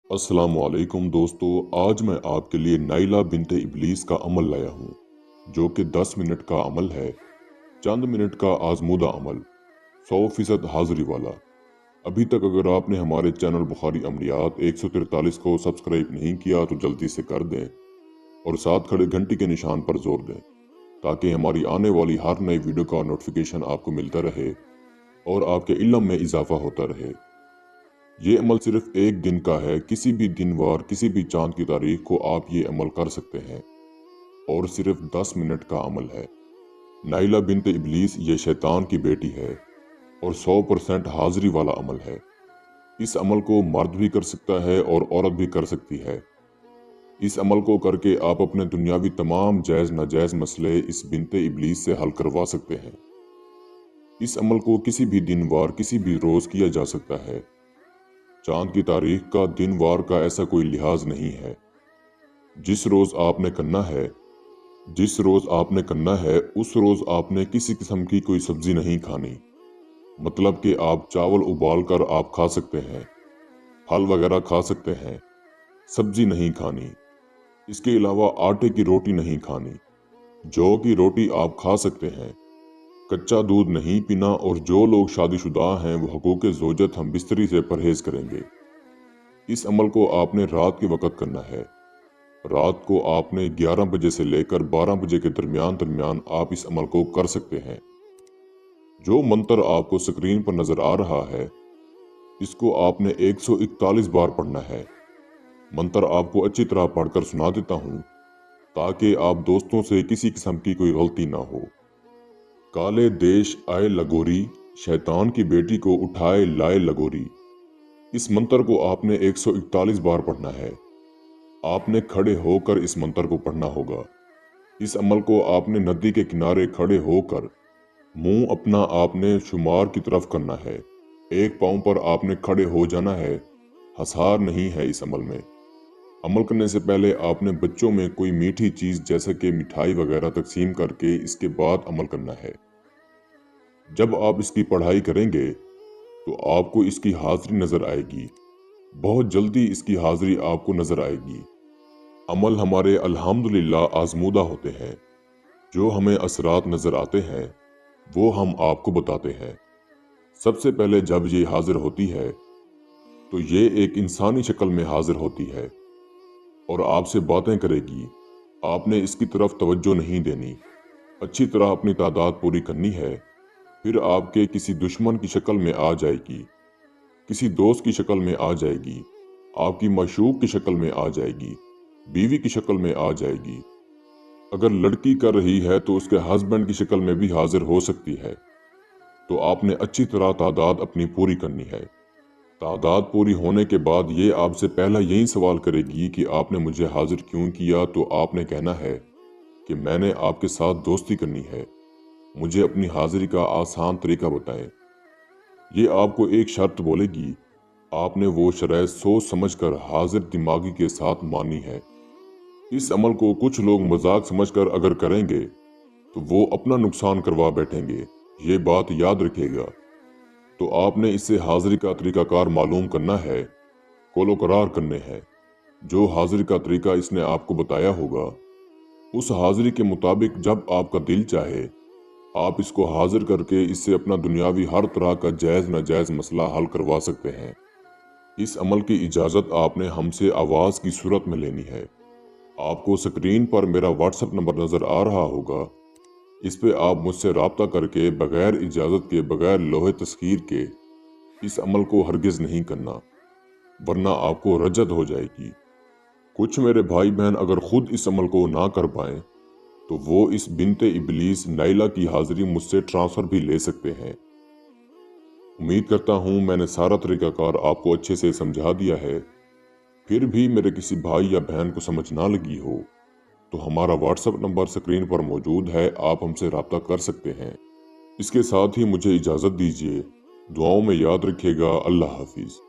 अस्सलाम वालेकुम दोस्तों। आज मैं आपके लिए नाइला बिन्ते इब्लीस का अमल लाया हूँ, जो कि 10 मिनट का अमल है। चंद मिनट का आजमूदा अमल, 100% हाजिरी वाला। अभी तक अगर आपने हमारे चैनल बुखारी अमलियात 143 को सब्सक्राइब नहीं किया तो जल्दी से कर दें और साथ खड़े घंटी के निशान पर जोर दें, ताकि हमारी आने वाली हर नई वीडियो का नोटिफिकेशन आपको मिलता रहे और आपके इल्म में इजाफा होता रहे। ये अमल सिर्फ एक दिन का है। किसी भी दिन वार किसी भी चांद की तारीख को आप ये अमल कर सकते हैं और सिर्फ 10 मिनट का अमल है। नाइला बिन्ते इब्लीस ये शैतान की बेटी है और 100% हाजिरी वाला अमल है। इस अमल को मर्द भी कर सकता है और औरत भी कर सकती है। इस अमल को करके आप अपने दुनियावी तमाम जायज़ नाजायज़ मसले इस बिन्ते इब्लीस से हल करवा सकते हैं। इस अमल को किसी भी दिन वार किसी भी रोज़ किया जा सकता है। चांद की तारीख का दिन वार का ऐसा कोई लिहाज नहीं है। जिस रोज आपने करना है उस रोज आपने किसी किस्म की कोई सब्जी नहीं खानी। मतलब कि आप चावल उबाल कर आप खा सकते हैं, फल वगैरह खा सकते हैं, सब्जी नहीं खानी। इसके अलावा आटे की रोटी नहीं खानी। जौ की रोटी आप खा सकते हैं। कच्चा दूध नहीं पीना और जो लोग शादीशुदा हैं वो हकूक़ ज़ौजत हम बिस्तरी से परहेज करेंगे। इस अमल को आपने रात के वक़्त करना है। रात को आपने 11 बजे से लेकर 12 बजे के दरमियान आप इस अमल को कर सकते हैं। जो मंत्र आपको स्क्रीन पर नजर आ रहा है, इसको आपने 141 बार पढ़ना है। मंत्र आपको अच्छी तरह पढ़कर सुना देता हूँ, ताकि आप दोस्तों से किसी किस्म की कोई गलती ना हो। काले देश आए लगोरी, शैतान की बेटी को उठाए लाए लगोरी। इस मंत्र को आपने 141 बार पढ़ना है। आपने खड़े होकर इस मंत्र को पढ़ना होगा। इस अमल को आपने नदी के किनारे खड़े होकर मुंह अपना आपने शुमार की तरफ करना है। एक पांव पर आपने खड़े हो जाना है। हसार नहीं है इस अमल में। अमल करने से पहले आपने बच्चों में कोई मीठी चीज जैसे कि मिठाई वगैरह तकसीम करके इसके बाद अमल करना है। जब आप इसकी पढ़ाई करेंगे तो आपको इसकी हाजिरी नजर आएगी। बहुत जल्दी इसकी हाजिरी आपको नजर आएगी। अमल हमारे अल्हम्दुलिल्लाह आजमूदा होते हैं। जो हमें असरात नजर आते हैं वो हम आपको बताते हैं। सबसे पहले जब ये हाजिर होती है तो ये एक इंसानी शक्ल में हाजिर होती है और आपसे बातें करेगी। आपने इसकी तरफ तवज्जो नहीं देनी। अच्छी तरह अपनी तादाद पूरी करनी है। फिर आपके किसी दुश्मन की शक्ल में आ जाएगी, किसी दोस्त की शक्ल में आ जाएगी, आपकी माशूक की शक्ल में आ जाएगी, बीवी की शक्ल में आ जाएगी। अगर लड़की कर रही है तो उसके हस्बैंड की शक्ल में भी हाजिर हो सकती है। तो आपने अच्छी तरह तादाद अपनी पूरी करनी है। तादाद पूरी होने के बाद ये आपसे पहला यही सवाल करेगी कि आपने मुझे हाजिर क्यों किया। तो आपने कहना है कि मैंने आपके साथ दोस्ती करनी है, मुझे अपनी हाजिरी का आसान तरीका बताएं। ये आपको एक शर्त बोलेगी। आपने वो शर्त सोच समझकर हाजिर दिमागी के साथ मानी है। इस अमल को कुछ लोग मजाक समझकर अगर करेंगे तो वो अपना नुकसान करवा बैठेंगे। ये बात याद रखिएगा। तो आपने इससे हाजिरी का तरीकाकार मालूम करना है, कोलो करार करने हैं। जो हाजिरी का तरीका इसने आपको बताया होगा, उस हाजिरी के मुताबिक जब आपका दिल चाहे आप इसको हाजिर करके इससे अपना दुनियावी हर तरह का जायज़ नाजायज़ मसला हल करवा सकते हैं। इस अमल की इजाज़त आपने हमसे आवाज़ की सूरत में लेनी है। आपको स्क्रीन पर मेरा व्हाट्सएप नंबर नज़र आ रहा होगा। इस पे आप मुझसे राब्ता करके बगैर इजाज़त के, बगैर लोहे तस्खीर के इस अमल को हरगिज़ नहीं करना, वरना आपको रजत हो जाएगी। कुछ मेरे भाई बहन अगर खुद इस अमल को ना कर पाएं तो वो इस बिन्ते इब्लीस नाइला की हाजिरी मुझसे ट्रांसफ़र भी ले सकते हैं। उम्मीद करता हूँ मैंने सारा तरीकाकार आपको अच्छे से समझा दिया है। फिर भी मेरे किसी भाई या बहन को समझ ना लगी हो तो हमारा व्हाट्सएप नंबर स्क्रीन पर मौजूद है, आप हमसे रब्ता कर सकते हैं। इसके साथ ही मुझे इजाज़त दीजिए। दुआओं में याद रखिएगा। अल्लाह हाफिज़।